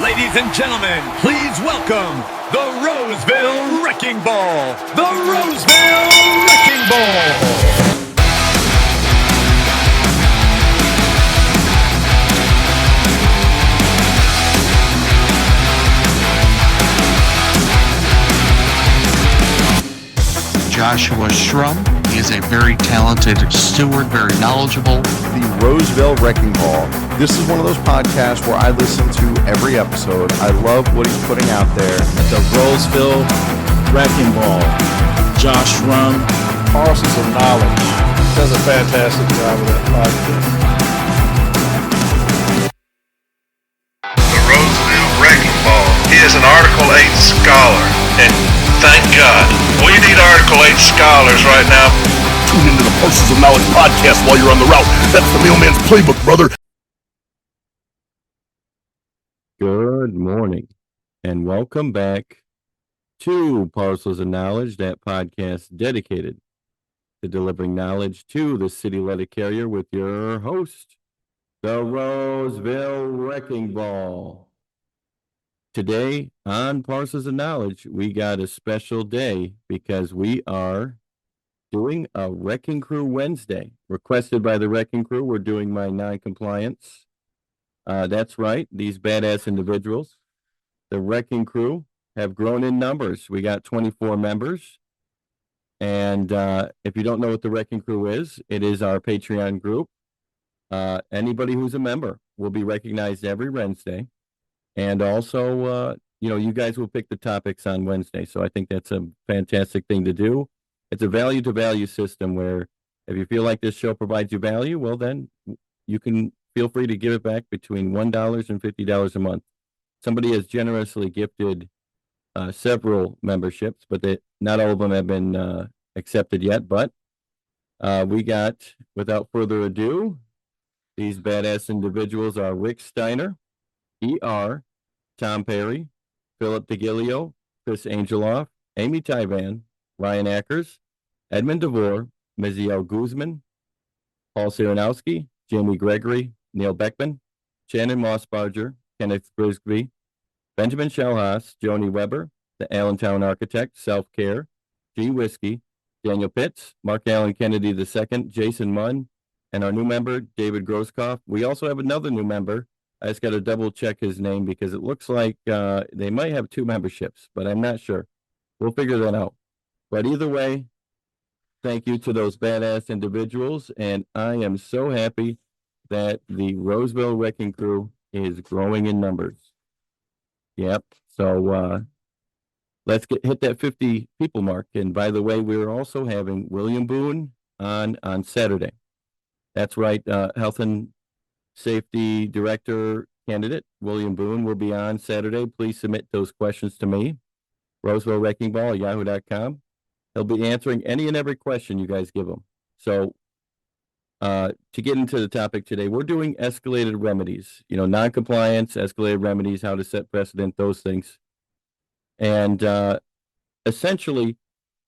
Ladies and gentlemen, please welcome the Roseville Wrecking Ball. The Roseville Wrecking Ball. Joshua Shrum. He is a very talented steward, very knowledgeable. The Roseville Wrecking Ball. This is one of those podcasts where I listen to every episode. I love what he's putting out there. The Roseville Wrecking Ball. Josh Shrum. Parcels of Knowledge. Does a fantastic job with that podcast. The Roseville Wrecking Ball. He is an Article 8 scholar, and thank God. We need Article 8 scholars right now. Tune into the Parcels of Knowledge podcast while you're on the route. That's the mailman's playbook, brother. Good morning, and welcome back to Parcels of Knowledge, that podcast dedicated to delivering knowledge to the city letter carrier with your host, the Roseville Wrecking Ball. Today on Parcels of Knowledge, we got a special day because we are doing a Wrecking Crew Wednesday. Requested by the Wrecking Crew, we're doing my non-compliance. That's right, these badass individuals. The Wrecking Crew have grown in numbers. We got 24 members. And if you don't know what the Wrecking Crew is, it is our Patreon group. Anybody who's a member will be recognized every Wednesday. And also, you guys will pick the topics on Wednesday. So I think that's a fantastic thing to do. It's a value-to-value system where if you feel like this show provides you value, well, then you can feel free to give it back between $1 and $50 a month. Somebody has generously gifted several memberships, but not all of them have been accepted yet. But we got, without further ado, these badass individuals are Rick Steiner, E.R., Tom Perry, Philip DeGilio, Chris Angeloff, Amy Tyvan, Ryan Ackers, Edmund DeVore, Miziel Guzman, Paul Siranowski, Jamie Gregory, Neil Beckman, Shannon Mossbarger, Kenneth Brisby, Benjamin Shalhaas, Joni Weber, the Allentown Architect, Self Care, G. Whiskey, Daniel Pitts, Mark Allen Kennedy II, Jason Munn, and our new member, David Grosskopf. We also have another new member. I just got to double check his name because it looks like they might have 2 memberships, but I'm not sure. We'll figure that out. But either way, thank you to those badass individuals. And I am so happy that the Roseville Wrecking Crew is growing in numbers. Yep. So let's hit that 50 people mark. And by the way, we're also having William Boone on Saturday. That's right. Health and Safety Director candidate William Boone will be on Saturday. Please submit those questions to me, Roseville Wrecking Ball at yahoo.com. He'll be answering any and every question you guys give him. So to get into the topic today, we're doing escalated remedies, non-compliance, escalated remedies, how to set precedent, those things. And essentially,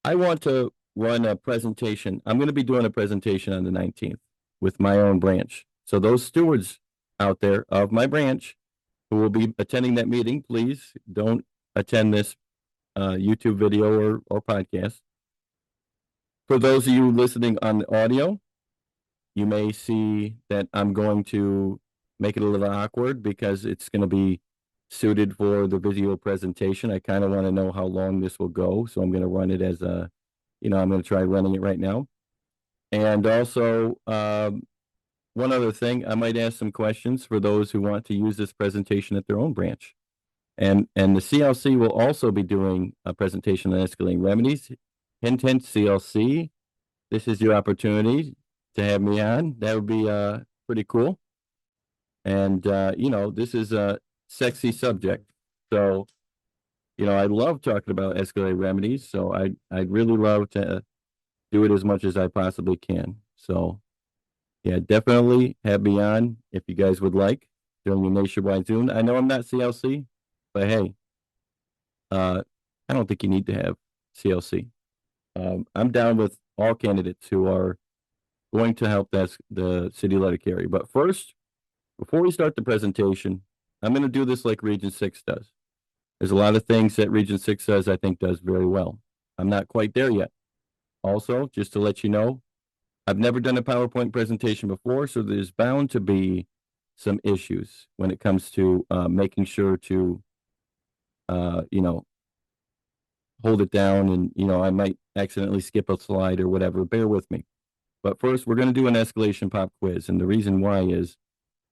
I want to run a presentation. I'm going to be doing a presentation on the 19th with my own branch. So those stewards out there of my branch who will be attending that meeting, please don't attend this YouTube video or podcast. For those of you listening on the audio, you may see that I'm going to make it a little awkward because it's going to be suited for the video presentation. I kind of want to know how long this will go. So I'm going to run it as I'm going to try running it right now. And also, one other thing, I might ask some questions for those who want to use this presentation at their own branch. And the CLC will also be doing a presentation on escalating remedies. Hint, hint, CLC. This is your opportunity to have me on. That would be pretty cool. And, this is a sexy subject. So, I love talking about escalating remedies. So I'd really love to do it as much as I possibly can. So, yeah, definitely have me on if you guys would like during your nationwide Zoom. I know I'm not CLC, but hey, I don't think you need to have CLC. I'm down with all candidates who are going to help the city letter carrier. But first, before we start the presentation, I'm going to do this like Region 6 does. There's a lot of things that Region 6 does, I think, does very well. I'm not quite there yet. Also, just to let you know, I've never done a PowerPoint presentation before, so there's bound to be some issues when it comes to making sure to, hold it down, and, I might accidentally skip a slide or whatever. Bear with me. But first, we're going to do an escalation pop quiz, and the reason why is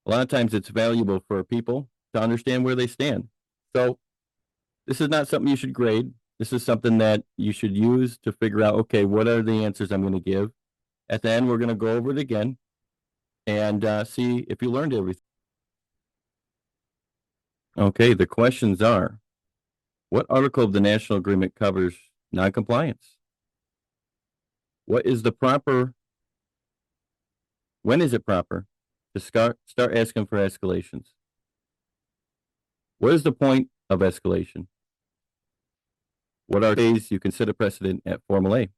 a lot of times it's valuable for people to understand where they stand. So this is not something you should grade. This is something that you should use to figure out, okay, what are the answers I'm going to give? At the end, we're going to go over it again and see if you learned everything. Okay, the questions are, what article of the National Agreement covers noncompliance? When is it proper to start asking for escalations? What is the point of escalation? What are days you can set a precedent at Formal A?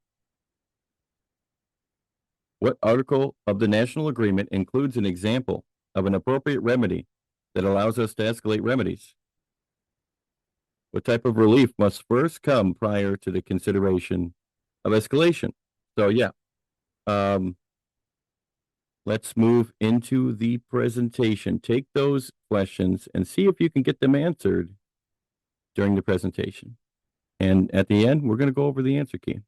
What article of the National Agreement includes an example of an appropriate remedy that allows us to escalate remedies? What type of relief must first come prior to the consideration of escalation? So yeah, let's move into the presentation. Take those questions and see if you can get them answered during the presentation. And at the end, we're going to go over the answer key.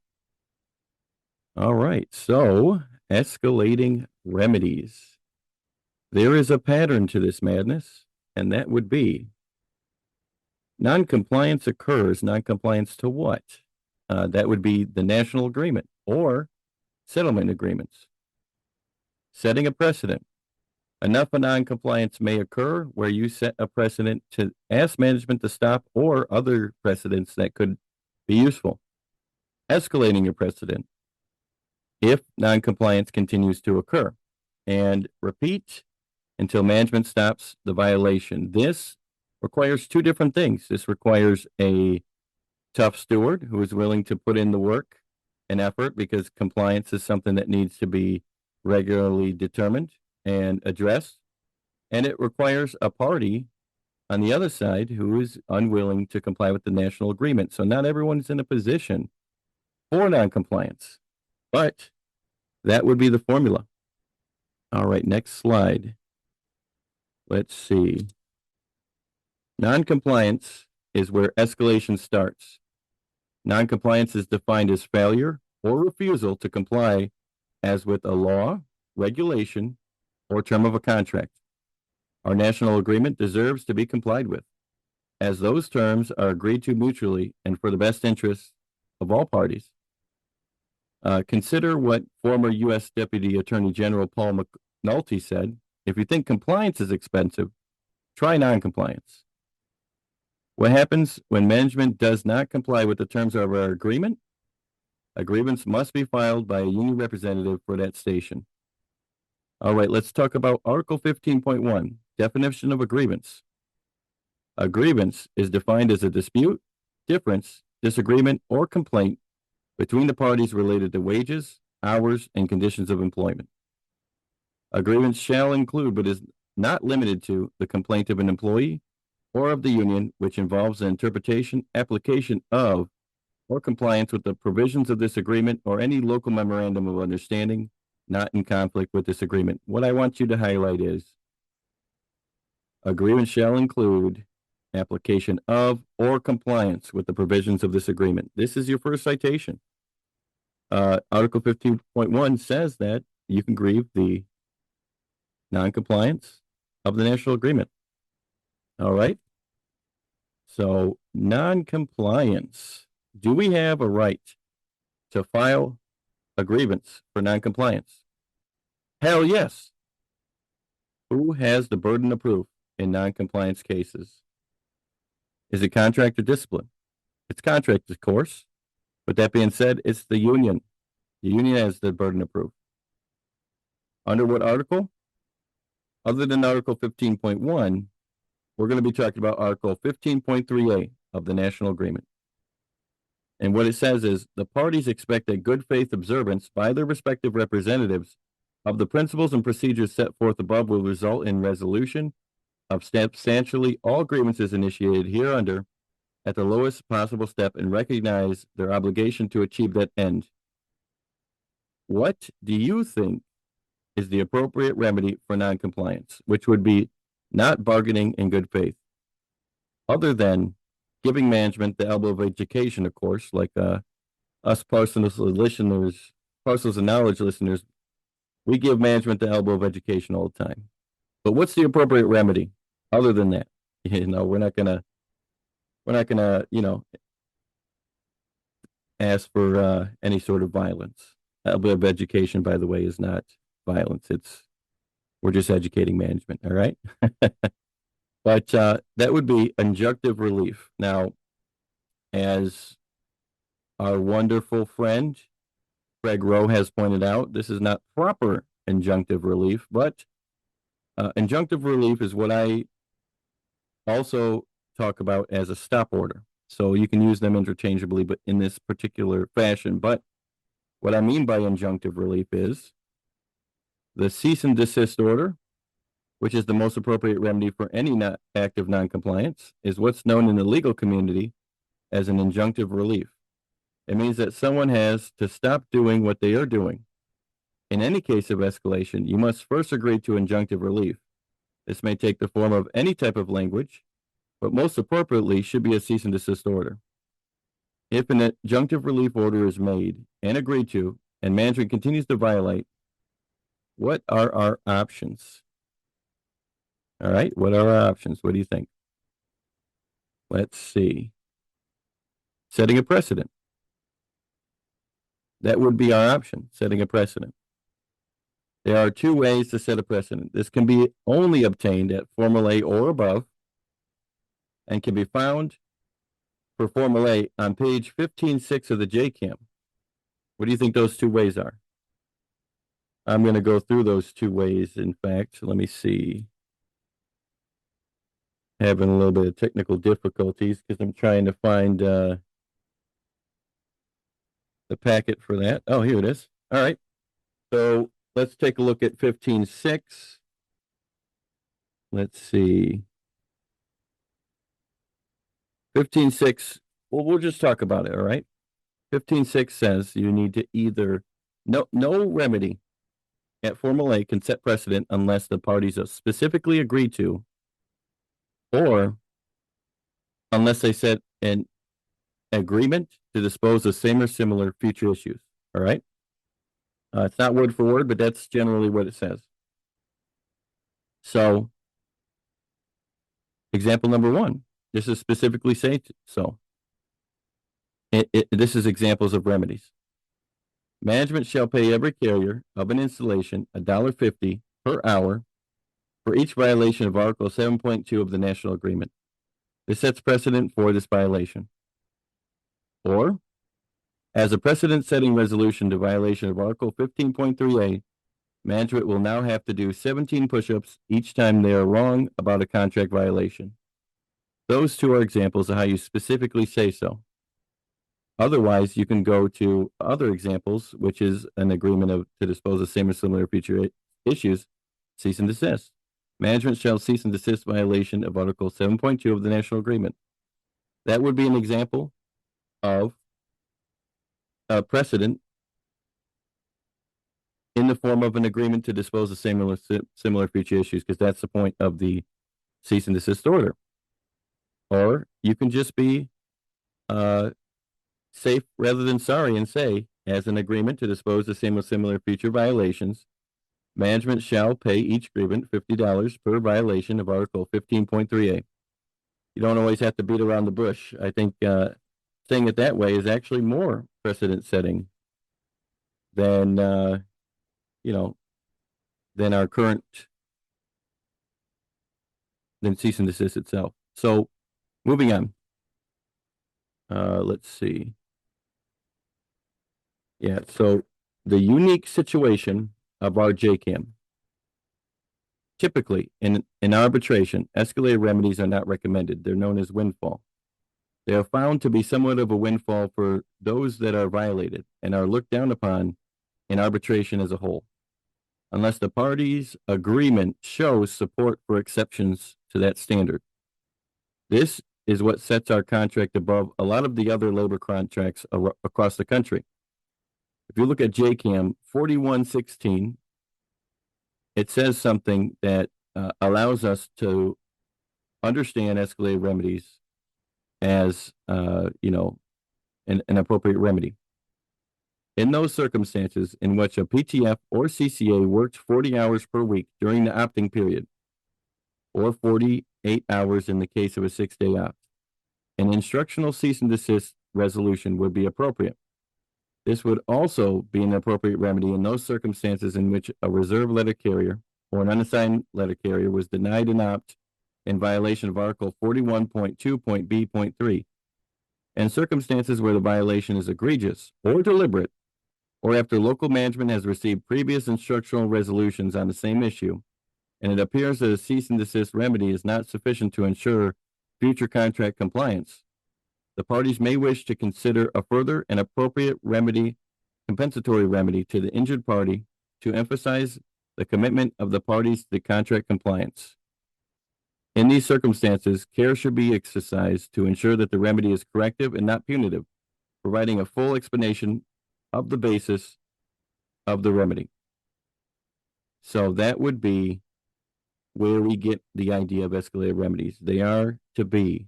All right, so escalating remedies. There is a pattern to this madness, and that would be noncompliance occurs. Noncompliance to what? That would be the national agreement or settlement agreements. Setting a precedent. Enough of noncompliance may occur where you set a precedent to ask management to stop, or other precedents that could be useful. Escalating your precedent if noncompliance continues to occur, and repeat until management stops the violation. This requires two different things. This requires a tough steward who is willing to put in the work and effort, because compliance is something that needs to be regularly determined and addressed. And it requires a party on the other side who is unwilling to comply with the national agreement. So not everyone's in a position for noncompliance, but that would be the formula. All right, next slide. Let's see. Noncompliance is where escalation starts. Noncompliance is defined as failure or refusal to comply as with a law, regulation, or term of a contract. Our national agreement deserves to be complied with, as those terms are agreed to mutually and for the best interests of all parties. Consider what former U.S. Deputy Attorney General Paul McNulty said: if you think compliance is expensive, try noncompliance. What happens when management does not comply with the terms of our agreement? A grievance must be filed by a union representative for that station. All right, let's talk about Article 15.1, definition of a grievance. A grievance is defined as a dispute, difference, disagreement, or complaint between the parties related to wages, hours, and conditions of employment. A grievance shall include, but is not limited to, the complaint of an employee or of the union, which involves the interpretation, application of, or compliance with the provisions of this agreement or any local memorandum of understanding not in conflict with this agreement. What I want you to highlight is a grievance shall include application of or compliance with the provisions of this agreement. This is your first citation. Article 15.1 says that you can grieve the noncompliance of the national agreement. All right. So noncompliance. Do we have a right to file a grievance for noncompliance? Hell yes. Who has the burden of proof in noncompliance cases? Is it contract or discipline? It's contract, of course. But that being said, it's the union. The union has the burden of proof. Under what article? Other than Article 15.1, we're going to be talking about Article 15.3a of the National Agreement. And what it says is the parties expect a good faith observance by their respective representatives of the principles and procedures set forth above will result in resolution of substantially all grievances initiated hereunder at the lowest possible step and recognize their obligation to achieve that end. What do you think is the appropriate remedy for noncompliance, which would be not bargaining in good faith, other than giving management the elbow of education, of course, like us Parcels of Knowledge listeners, we give management the elbow of education all the time. But what's the appropriate remedy other than that? We're not gonna, ask for any sort of violence. Elbow of education, by the way, is not violence. We're just educating management. All right. But that would be injunctive relief. Now, as our wonderful friend Greg Rowe has pointed out, this is not proper injunctive relief, but injunctive relief is what I also talk about as a stop order. So you can use them interchangeably, but in this particular fashion. But what I mean by injunctive relief is the cease and desist order, which is the most appropriate remedy for any act of noncompliance, is what's known in the legal community as an injunctive relief. It means that someone has to stop doing what they are doing. In any case of escalation, you must first agree to injunctive relief. This may take the form of any type of language, but most appropriately should be a cease and desist order. If an injunctive relief order is made and agreed to, and management continues to violate, what are our options? All right, what are our options? What do you think? Let's see. Setting a precedent. That would be our option, setting a precedent. There are two ways to set a precedent. This can be only obtained at Formal A or above, and can be found for Formal A on page 15.6 of the JCAM. What do you think those two ways are? I'm going to go through those two ways. In fact, let me see. Having a little bit of technical difficulties because I'm trying to find the packet for that. Oh, here it is. All right. So let's take a look at 15.6. Let's see. 15.6. Well, we'll just talk about it. All right. 15.6 says you need to either no remedy at Formal A can set precedent unless the parties are specifically agreed to, or unless they set an agreement to dispose of same or similar future issues. All right. It's not word for word, but that's generally what it says. So, example number one, this is specifically saying so. This is examples of remedies. Management shall pay every carrier of an installation $1.50 per hour for each violation of Article 7.2 of the National Agreement. This sets precedent for this violation. Or, as a precedent-setting resolution to violation of Article 15.3a, management will now have to do 17 push-ups each time they are wrong about a contract violation. Those two are examples of how you specifically say so. Otherwise, you can go to other examples, which is an agreement to dispose of same or similar future issues, cease and desist. Management shall cease and desist violation of Article 7.2 of the National Agreement. That would be an example of a precedent in the form of an agreement to dispose of similar future issues, because that's the point of the cease and desist order. Or you can just be safe rather than sorry and say, as an agreement to dispose of same or similar future violations, management shall pay each grievant $50 per violation of Article 15.3a. You don't always have to beat around the bush. I think saying it that way is actually more precedent setting than than our current than cease and desist itself. So moving on. Let's see. Yeah, so the unique situation of our JCAM. Typically, in arbitration, escalated remedies are not recommended. They're known as windfall. They are found to be somewhat of a windfall for those that are violated and are looked down upon in arbitration as a whole, unless the parties' agreement shows support for exceptions to that standard. This is what sets our contract above a lot of the other labor contracts across the country. If you look at JCAM 4116, it says something that allows us to understand escalated remedies as, an appropriate remedy. In those circumstances in which a PTF or CCA worked 40 hours per week during the opting period, or 48 hours in the case of a 6-day opt, an instructional cease and desist resolution would be appropriate. This would also be an appropriate remedy in those circumstances in which a reserve letter carrier or an unassigned letter carrier was denied an opt in violation of Article 41.2.B.3, and circumstances where the violation is egregious or deliberate, or after local management has received previous instructional resolutions on the same issue, and it appears that a cease and desist remedy is not sufficient to ensure future contract compliance, the parties may wish to consider a further and appropriate remedy, compensatory remedy to the injured party to emphasize the commitment of the parties to the contract compliance. In these circumstances, care should be exercised to ensure that the remedy is corrective and not punitive, providing a full explanation of the basis of the remedy. So that would be where we get the idea of escalated remedies. They are to be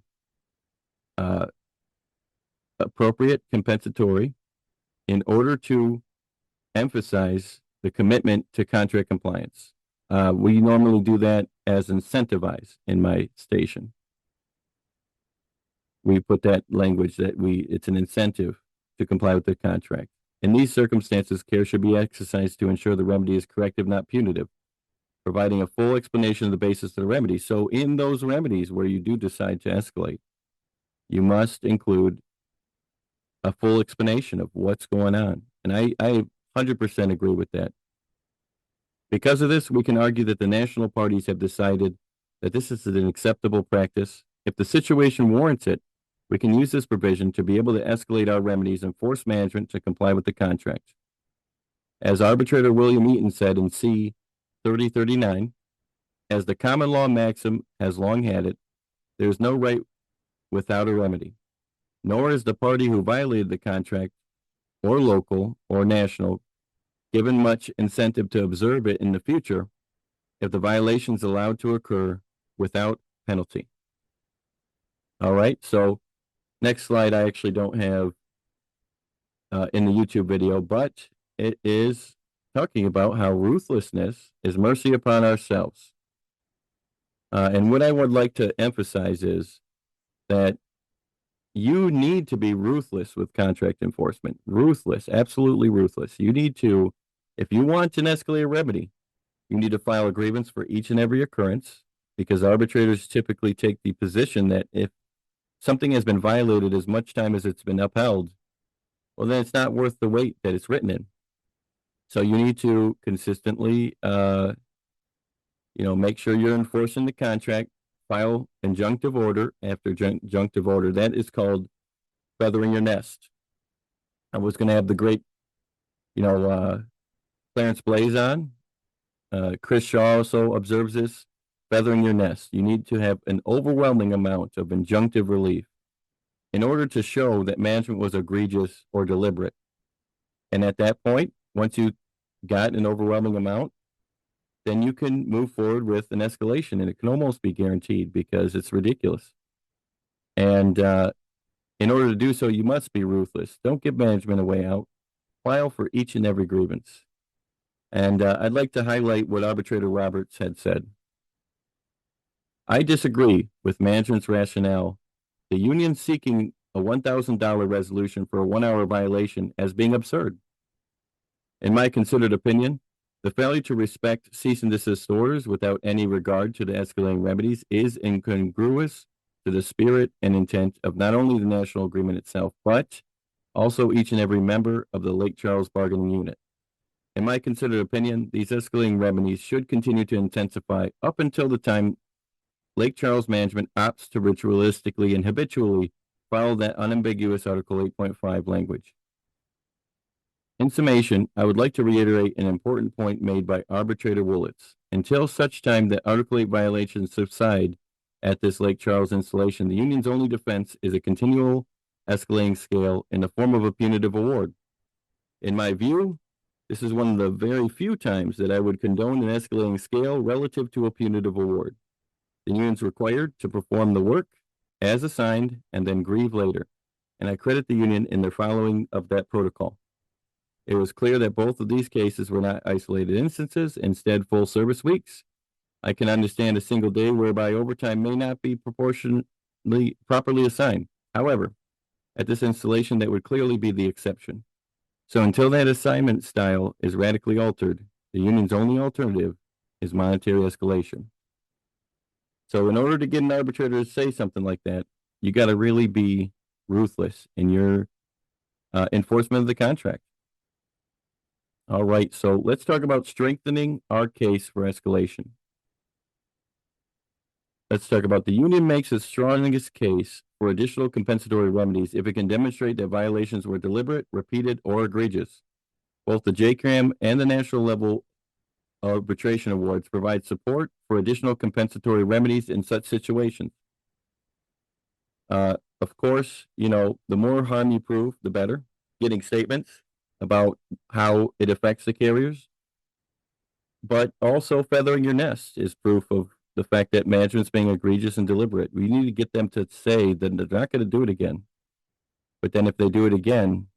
appropriate, compensatory, in order to emphasize the commitment to contract compliance. We normally do that as incentivize in my station. We put that language that it's an incentive to comply with the contract. In these circumstances, care should be exercised to ensure the remedy is corrective, not punitive, providing a full explanation of the basis of the remedy. So in those remedies where you do decide to escalate, you must include a full explanation of what's going on. And I 100% agree with that. Because of this, we can argue that the national parties have decided that this is an acceptable practice. If the situation warrants it, we can use this provision to be able to escalate our remedies and force management to comply with the contract. As arbitrator William Eaton said in C 3039, as the common law maxim has long had it, there is no right without a remedy, nor is the party who violated the contract, or local or national, given much incentive to observe it in the future if the violation is allowed to occur without penalty. All right, so next slide I actually don't have in the YouTube video, but it is talking about how ruthlessness is mercy upon ourselves. And what I would like to emphasize is that you need to be ruthless with contract enforcement. Ruthless, absolutely ruthless. You need to, if you want an escalated remedy, you need to file a grievance for each and every occurrence, because arbitrators typically take the position that if something has been violated as much time as it's been upheld, well, then it's not worth the weight that it's written in. So you need to consistently, make sure you're enforcing the contract, file injunctive order after injunctive order. That is called feathering your nest. I was going to have the great, Clarence Blaze on. Chris Shaw also observes this, feathering your nest. You need to have an overwhelming amount of injunctive relief in order to show that management was egregious or deliberate. And at that point, once you got an overwhelming amount, then you can move forward with an escalation, and it can almost be guaranteed because it's ridiculous. And in order to do so, you must be ruthless. Don't give management a way out. File for each and every grievance. And I'd like to highlight what Arbitrator Roberts had said. I disagree with management's rationale. The union seeking a $1,000 resolution for a 1-hour violation as being absurd. In my considered opinion, the failure to respect cease and desist orders without any regard to the escalating remedies is incongruous to the spirit and intent of not only the national agreement itself, but also each and every member of the Lake Charles bargaining unit. In my considered opinion, these escalating remedies should continue to intensify up until the time Lake Charles management opts to ritualistically and habitually follow that unambiguous Article 8.5 language. In summation, I would like to reiterate an important point made by Arbitrator Willits. Until such time that Article 8 violations subside, at this Lake Charles installation, the union's only defense is a continual escalating scale in the form of a punitive award. In my view, this is one of the very few times that I would condone an escalating scale relative to a punitive award. The union's required to perform the work as assigned and then grieve later, and I credit the union in their following of that protocol. It was clear that both of these cases were not isolated instances, instead full service weeks. I can understand a single day whereby overtime may not be proportionally properly assigned. However, at this installation, that would clearly be the exception. So until that assignment style is radically altered, the union's only alternative is monetary escalation. So in order to get an arbitrator to say something like that, you got to really be ruthless in your enforcement of the contract. All right, so let's talk about strengthening our case for escalation. Let's talk about the union makes its strongest case for additional compensatory remedies if it can demonstrate that violations were deliberate, repeated, or egregious. Both the JCRAM and the national level arbitration awards provide support for additional compensatory remedies in such situations. Of course, the more harm you prove, the better. Getting statements about how it affects the carriers, but also feathering your nest is proof of the fact that management's being egregious and deliberate. We need to get them to say that they're not going to do it again. But then if they do it again,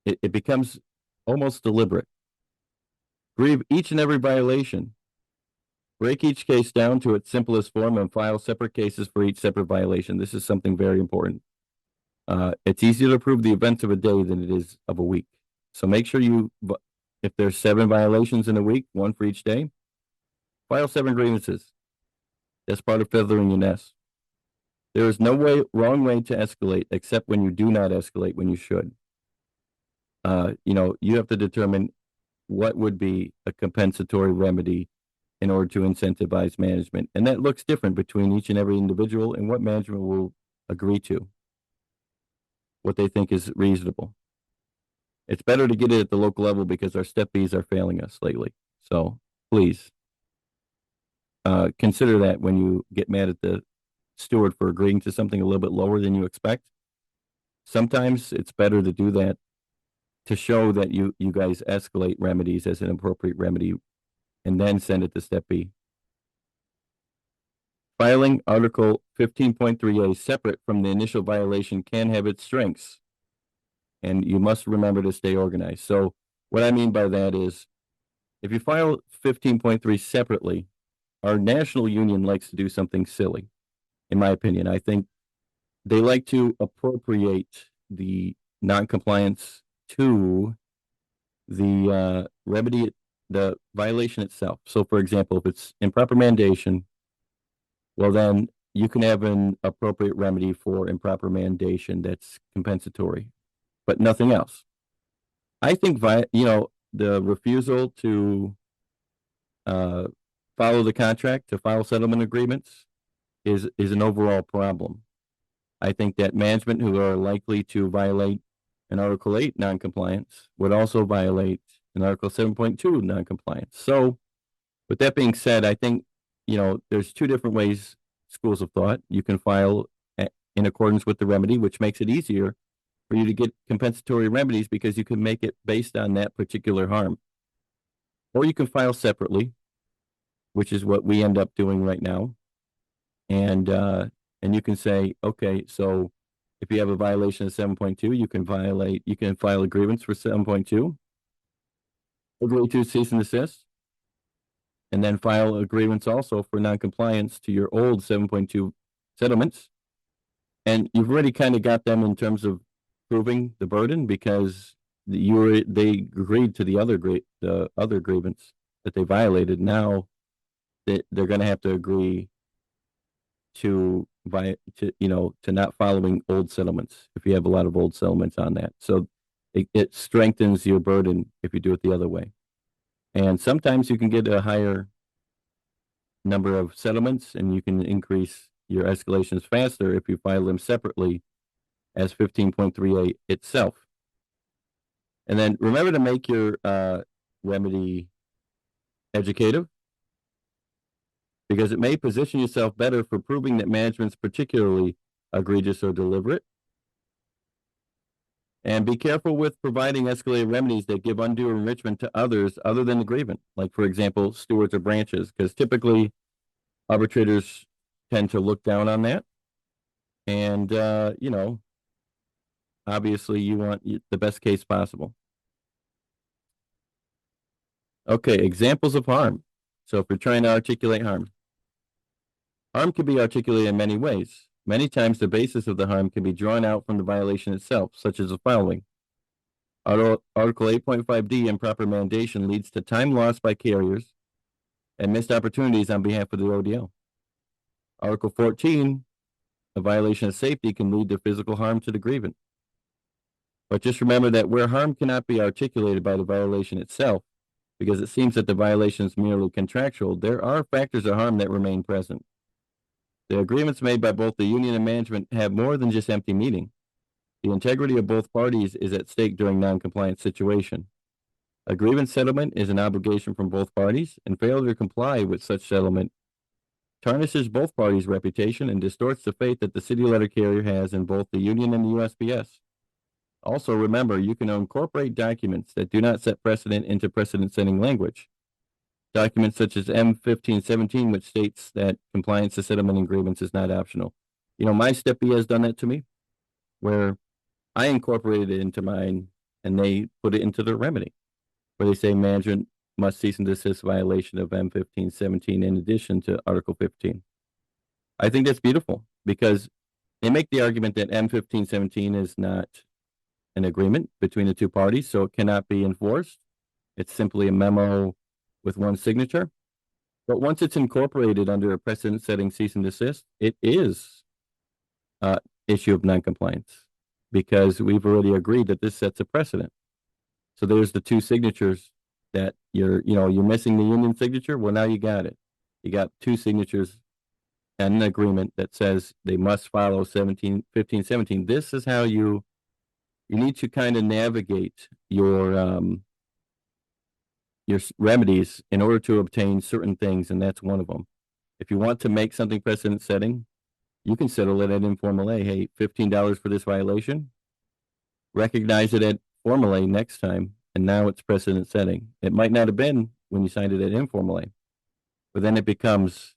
it becomes almost deliberate. Grieve each and every violation. Break each case down to its simplest form and file separate cases for each separate violation. This is something very important. It's easier to prove the events of a day than it is of a week. So make sure if there's 7 violations in a week, 1 for each day, file 7 grievances. That's part of feathering your nest. There is no wrong way to escalate except when you do not escalate when you should. You have to determine what would be a compensatory remedy in order to incentivize management. And that looks different between each and every individual and what management will agree to, what they think is reasonable. It's better to get it at the local level because our step Bs are failing us lately. So please consider that when you get mad at the steward for agreeing to something a little bit lower than you expect. Sometimes it's better to do that to show that you guys escalate remedies as an appropriate remedy and then send it to step B. Filing Article 15.3A separate from the initial violation can have its strengths, and you must remember to stay organized. So what I mean by that is, if you file 15.3 separately, our national union likes to do something silly, in my opinion. I think they like to appropriate the noncompliance to the remedy, the violation itself. So, for example, if it's improper mandation, well, then you can have an appropriate remedy for improper mandation that's compensatory, but nothing else. I think, the refusal to follow the contract, to file settlement agreements, is an overall problem. I think that management who are likely to violate an Article 8 noncompliance would also violate an Article 7.2 noncompliance. So, with that being said, I think, there's 2 different ways, schools of thought. You can file in accordance with the remedy, which makes it easier for you to get compensatory remedies because you can make it based on that particular harm. Or you can file separately, which is what we end up doing right now. And you can say, okay, so if you have a violation of 7.2, you can file a grievance for 7.2, agree to cease and desist, and then file a grievance also for noncompliance to your old 7.2 settlements. And you've already kind of got them in terms of proving the burden because they agreed to the other grievance that they violated. Now they're going to have to agree to not following old settlements if you have a lot of old settlements on that. So it strengthens your burden if you do it the other way. And sometimes you can get a higher number of settlements and you can increase your escalations faster if you file them separately as 15.3A itself. And then remember to make your remedy educative. because it may position yourself better for proving that management's particularly egregious or deliberate. And be careful with providing escalated remedies that give undue enrichment to others other than the grievant, like, for example, stewards or branches, because typically arbitrators tend to look down on that. And, obviously you want the best case possible. Okay, examples of harm. So if you're trying to articulate harm, harm can be articulated in many ways. Many times the basis of the harm can be drawn out from the violation itself, such as the following. Article 8.5D, improper mandation, leads to time lost by carriers and missed opportunities on behalf of the ODL. Article 14, a violation of safety can lead to physical harm to the grievant. But just remember that where harm cannot be articulated by the violation itself, because it seems that the violation is merely contractual, there are factors of harm that remain present. The agreements made by both the union and management have more than just empty meaning. The integrity of both parties is at stake during non-compliance situation. A grievance settlement is an obligation from both parties, and failure to comply with such settlement tarnishes both parties' reputation and distorts the faith that the city letter carrier has in both the union and the USPS. Also, remember, you can incorporate documents that do not set precedent into precedent-setting language. Documents such as M1517, which states that compliance to settlement agreements is not optional. My Step B has done that to me, where I incorporated it into mine, and they put it into their remedy, where they say management must cease and desist violation of M1517 in addition to Article 15. I think that's beautiful, because they make the argument that M1517 is not an agreement between the two parties, so it cannot be enforced. It's simply a memo with one signature. But once it's incorporated under a precedent-setting cease and desist, it is an issue of noncompliance, because we've already agreed that this sets a precedent. So there's the two signatures that you're missing the union signature. Well, now you got it. You got two signatures and an agreement that says they must follow 1517. This is how you need to kind of navigate your remedies in order to obtain certain things, and that's one of them. If you want to make something precedent setting, you can settle it at informal A. Hey, $15 for this violation. Recognize it at formal A next time, and now it's precedent setting. It might not have been when you signed it at informal A, but then it becomes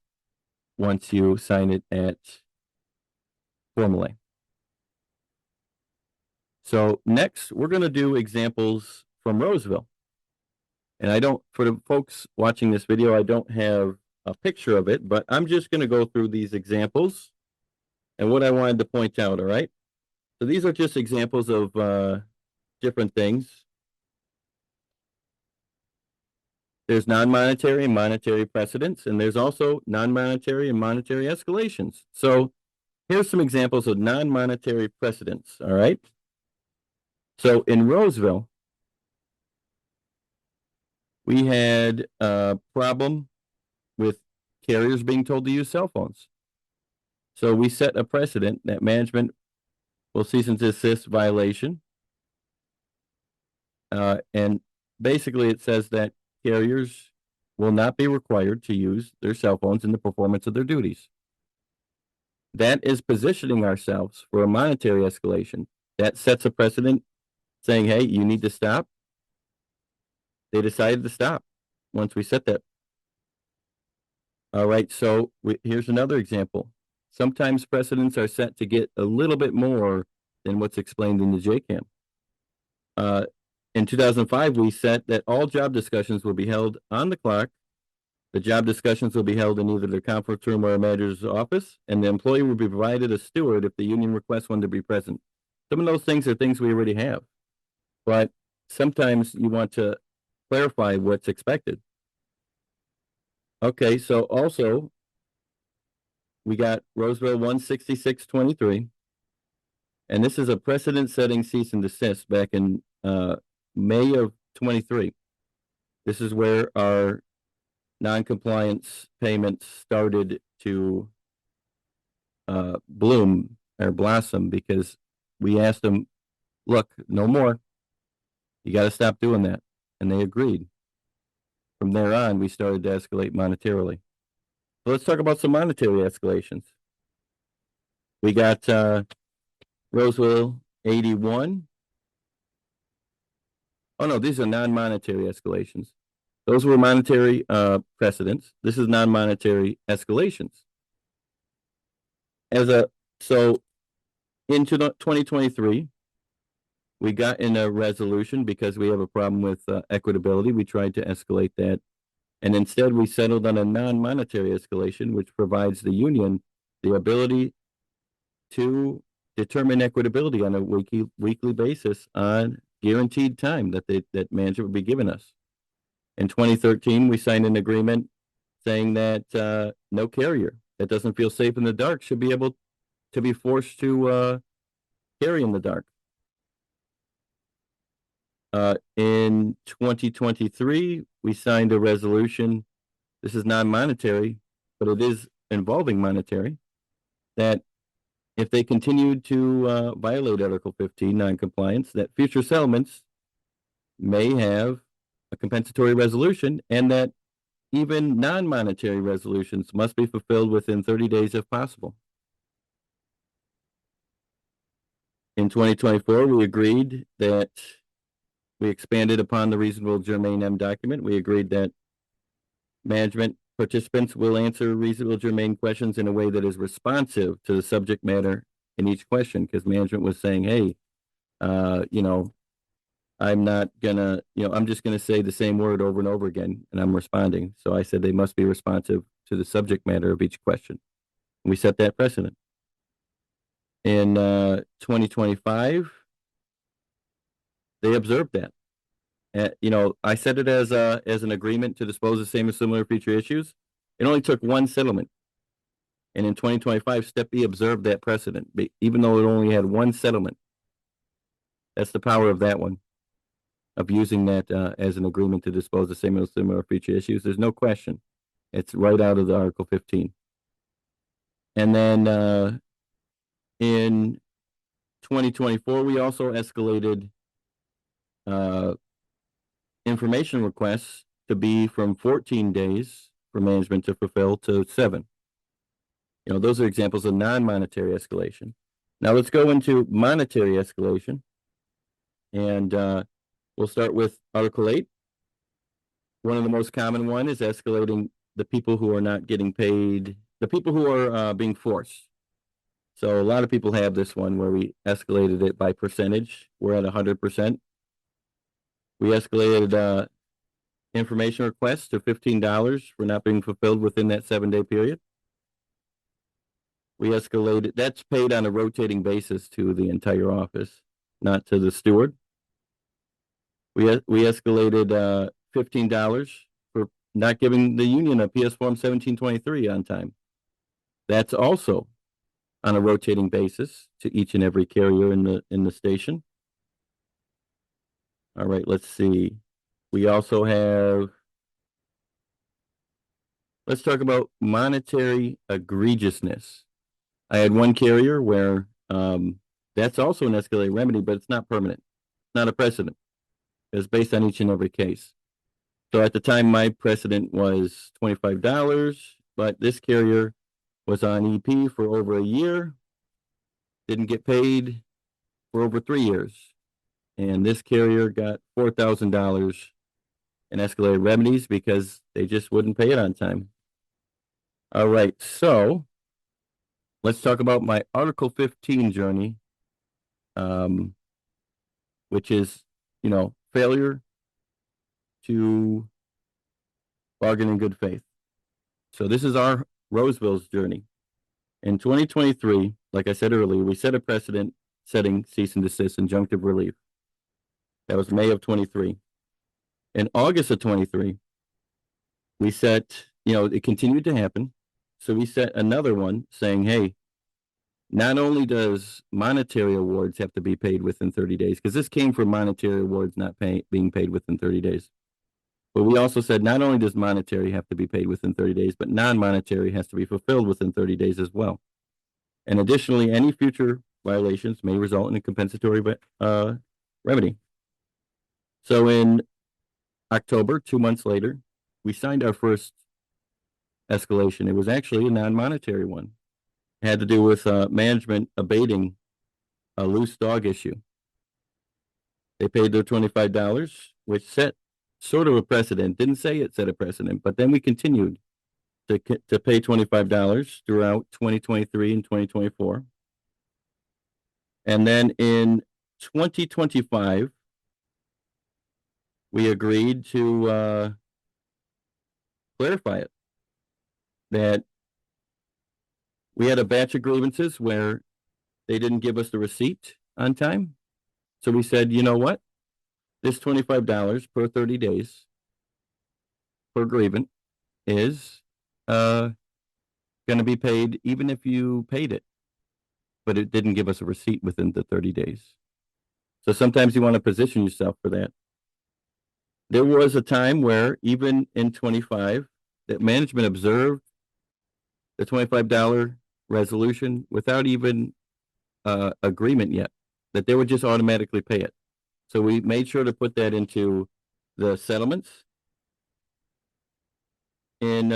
once you sign it at formal A. So next, we're going to do examples from Roseville. And for the folks watching this video, I don't have a picture of it, but I'm just going to go through these examples and what I wanted to point out, all right? So these are just examples of different things. There's non-monetary and monetary precedents, and there's also non-monetary and monetary escalations. So here's some examples of non-monetary precedents, all right? So in Roseville, we had a problem with carriers being told to use cell phones. So we set a precedent that management will cease and desist violation. And basically it says that carriers will not be required to use their cell phones in the performance of their duties. That is positioning ourselves for a monetary escalation. That sets a precedent saying, hey, you need to stop. They decided to stop once we set that. All right, so here's another example. Sometimes precedents are set to get a little bit more than what's explained in the JCAM. In 2005, we set that all job discussions will be held on the clock. The job discussions will be held in either the conference room or a manager's office, and the employee will be provided a steward if the union requests one to be present. Some of those things are things we already have, but sometimes you want to clarify what's expected. Okay, so also we got Roseville 16623, and this is a precedent-setting cease and desist back in May of 23. This is where our non-compliance payments started to bloom or blossom, because we asked them, look, no more. You got to stop doing that. And they agreed. From there on, we started to escalate monetarily. let's talk about some monetary escalations. We got Roseville 81. Oh no, these are non-monetary escalations. Those were monetary precedents. This is non-monetary escalations. So into 2023, we got in a resolution because we have a problem with equitability. We tried to escalate that. And instead, we settled on a non-monetary escalation, which provides the union the ability to determine equitability on a weekly basis on guaranteed time that management would be giving us. In 2013, we signed an agreement saying that no carrier that doesn't feel safe in the dark should be able to be forced to carry in the dark. In 2023, we signed a resolution. This is non-monetary, but it is involving monetary, that if they continue to violate Article 15 non-compliance, that future settlements may have a compensatory resolution, and that even non-monetary resolutions must be fulfilled within 30 days if possible. In 2024, we agreed that we expanded upon the reasonable germane M document. We agreed that management participants will answer reasonable germane questions in a way that is responsive to the subject matter in each question, because management was saying, hey, I'm not gonna, I'm just gonna say the same word over and over again, and I'm responding. So I said they must be responsive to the subject matter of each question. We set that precedent. In 2025, they observed that. I said it as an agreement to dispose of same or similar future issues. It only took one settlement. And in 2025, Step B observed that precedent, even though it only had one settlement. That's the power of that one, of using that as an agreement to dispose of same or similar future issues. There's no question. It's right out of the Article 15. And then in 2024, we also escalated information requests to be from 14 days for management to fulfill to 7. Those are examples of non-monetary escalation. Now let's go into monetary escalation. And we'll start with Article 8. One of the most common one is escalating the people who are not getting paid, the people who are being forced. So a lot of people have this one where we escalated it by percentage. We're at 100%. We escalated information requests to $15 for not being fulfilled within that 7-day period. We escalated, that's paid on a rotating basis to the entire office, not to the steward. We escalated $15 for not giving the union a PS Form 1723 on time. That's also on a rotating basis to each and every carrier in the station. All right, let's see. We also have, let's talk about monetary egregiousness. I had one carrier where that's also an escalating remedy, but it's not permanent. It's not a precedent. It's based on each and every case. So at the time, my precedent was $25, but this carrier was on EP for over a year, didn't get paid for over 3 years. And this carrier got $4,000 in escalated remedies because they just wouldn't pay it on time. All right, so let's talk about my Article 15 journey, which is, failure to bargain in good faith. So this is our Roseville's journey. In 2023, like I said earlier, we set a precedent setting cease and desist injunctive relief. That was May of 23. In August of 23, we set, it continued to happen. So we set another one saying, hey, not only does monetary awards have to be paid within 30 days, because this came from monetary awards not being paid within 30 days. But we also said not only does monetary have to be paid within 30 days, but non-monetary has to be fulfilled within 30 days as well. And additionally, any future violations may result in a compensatory remedy. So in October, 2 months later, we signed our first escalation. It was actually a non-monetary one. It had to do with management abating a loose dog issue. They paid their $25, which set sort of a precedent. Didn't say it set a precedent, but then we continued to pay $25 throughout 2023 and 2024. And then in 2025, we agreed to clarify it. That we had a batch of grievances where they didn't give us the receipt on time. So we said, you know what? This $25 per 30 days per grievance is going to be paid even if you paid it. But it didn't give us a receipt within the 30 days. So sometimes you want to position yourself for that. There was a time where even in 25 that management observed the $25 resolution without even agreement yet, that they would just automatically pay it. So we made sure to put that into the settlements. In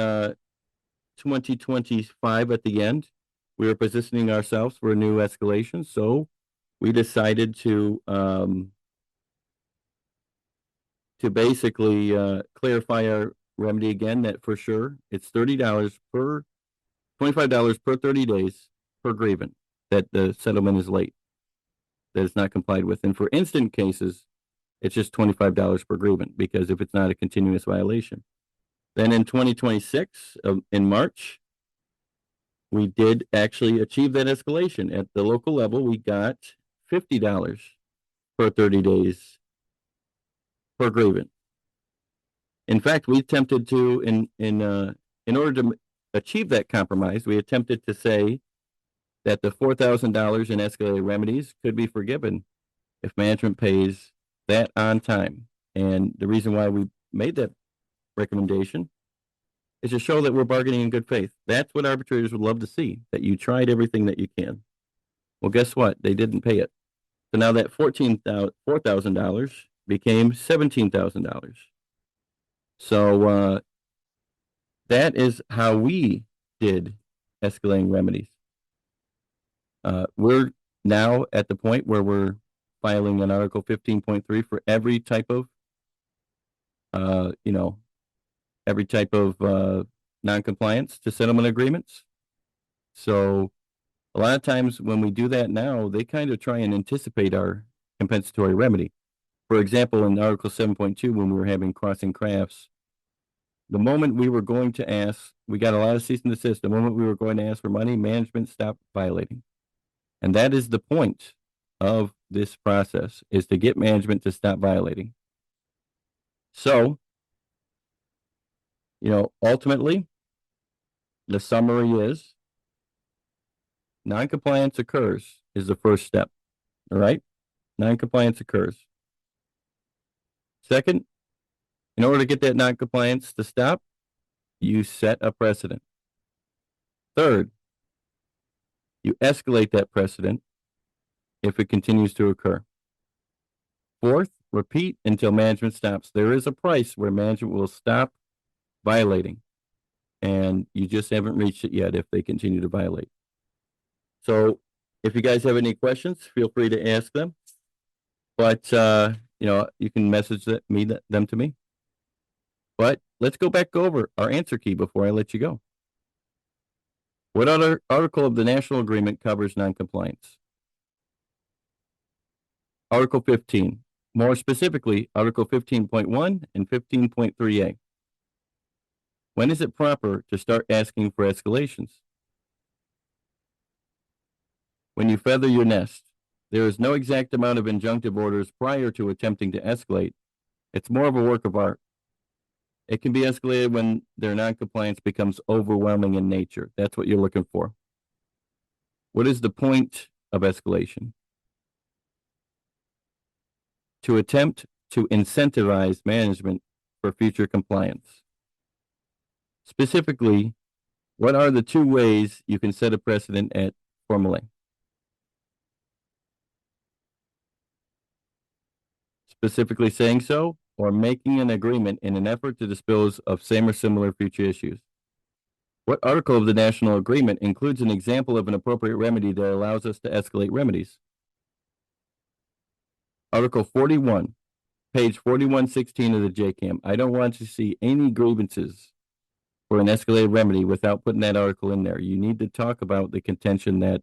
2025 at the end, we were positioning ourselves for a new escalation. So we decided to basically clarify our remedy again, that for sure it's $25 per 30 days per grievance that the settlement is late, that it's not complied with. And for instant cases, it's just $25 per grievance, because if it's not a continuous violation. Then in 2026, in March, we did actually achieve that escalation. At the local level, we got $50 per 30 days per grievance. In fact, we attempted to, in order to achieve that compromise, we attempted to say that the $4,000 in escalated remedies could be forgiven if management pays that on time. And the reason why we made that recommendation is to show that we're bargaining in good faith. That's what arbitrators would love to see, that you tried everything that you can. Well, guess what? They didn't pay it. So now that $4,000 became $17,000. So that is how we did escalating remedies. We're now at the point where we're filing an Article 15.3 for every type of, non-compliance to settlement agreements. So a lot of times when we do that now, they kind of try and anticipate our compensatory remedy. For example, in Article 7.2, when we were having crossing crafts, the moment we were going to ask, we got a lot of cease and desist. The moment we were going to ask for money, management stopped violating. And that is the point of this process, is to get management to stop violating. So, ultimately, the summary is noncompliance occurs is the first step. All right? Noncompliance occurs. Second, in order to get that noncompliance to stop, you set a precedent. Third, you escalate that precedent if it continues to occur. Fourth, repeat until management stops. There is a price where management will stop violating, and you just haven't reached it yet if they continue to violate. So if you guys have any questions, feel free to ask them. But, you can message them to me. But let's go back over our answer key before I let you go. What other article of the National Agreement covers noncompliance? Article 15. More specifically, Article 15.1 and 15.3a. When is it proper to start asking for escalations? When you feather your nest. There is no exact amount of injunctive orders prior to attempting to escalate. It's more of a work of art. It can be escalated when their noncompliance becomes overwhelming in nature. That's what you're looking for. What is the point of escalation? To attempt to incentivize management for future compliance. Specifically, what are the two ways you can set a precedent at formally? Specifically saying so, or making an agreement in an effort to dispose of same or similar future issues. What article of the National Agreement includes an example of an appropriate remedy that allows us to escalate remedies? Article 41, page 4116 of the JCAM. I don't want to see any grievances for an escalated remedy without putting that article in there. You need to talk about the contention that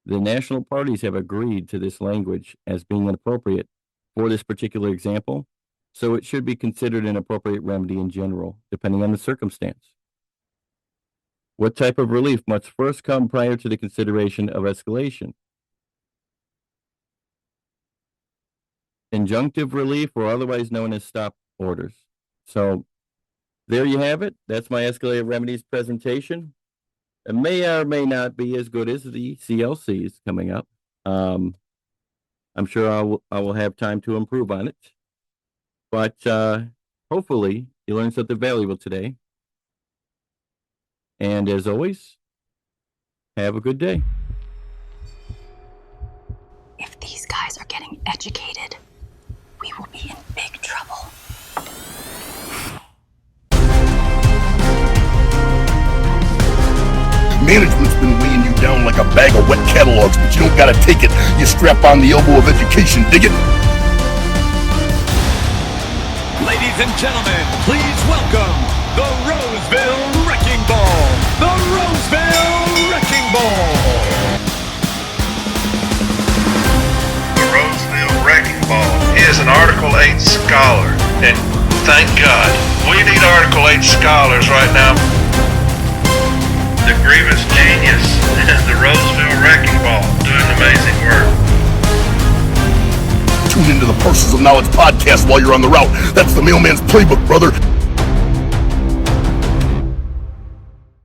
the national parties have agreed to this language as being appropriate for this particular example, so it should be considered an appropriate remedy in general, depending on the circumstance. What type of relief must first come prior to the consideration of escalation? Injunctive relief, or otherwise known as stop orders. So there you have it. That's my escalated remedies presentation. It may or may not be as good as the CLCs coming up. I'm sure I will have time to improve on it. But hopefully you learned something valuable today. And as always, have a good day. If these guys are getting educated, we will be in big trouble. Management's been weighing you down like a bag of wet catalogs, but you don't gotta take it. You strap on the elbow of education, dig it? Ladies and gentlemen, please welcome the Roseville Wrecking Ball. The Roseville Wrecking Ball. The Roseville Wrecking Ball is an Article 8 scholar, and thank God, we need Article 8 scholars right now. The Grievous Genius and the Roseville Wrecking Ball doing amazing work. Tune into the Parcels of Knowledge podcast while you're on the route. That's the mailman's playbook, brother.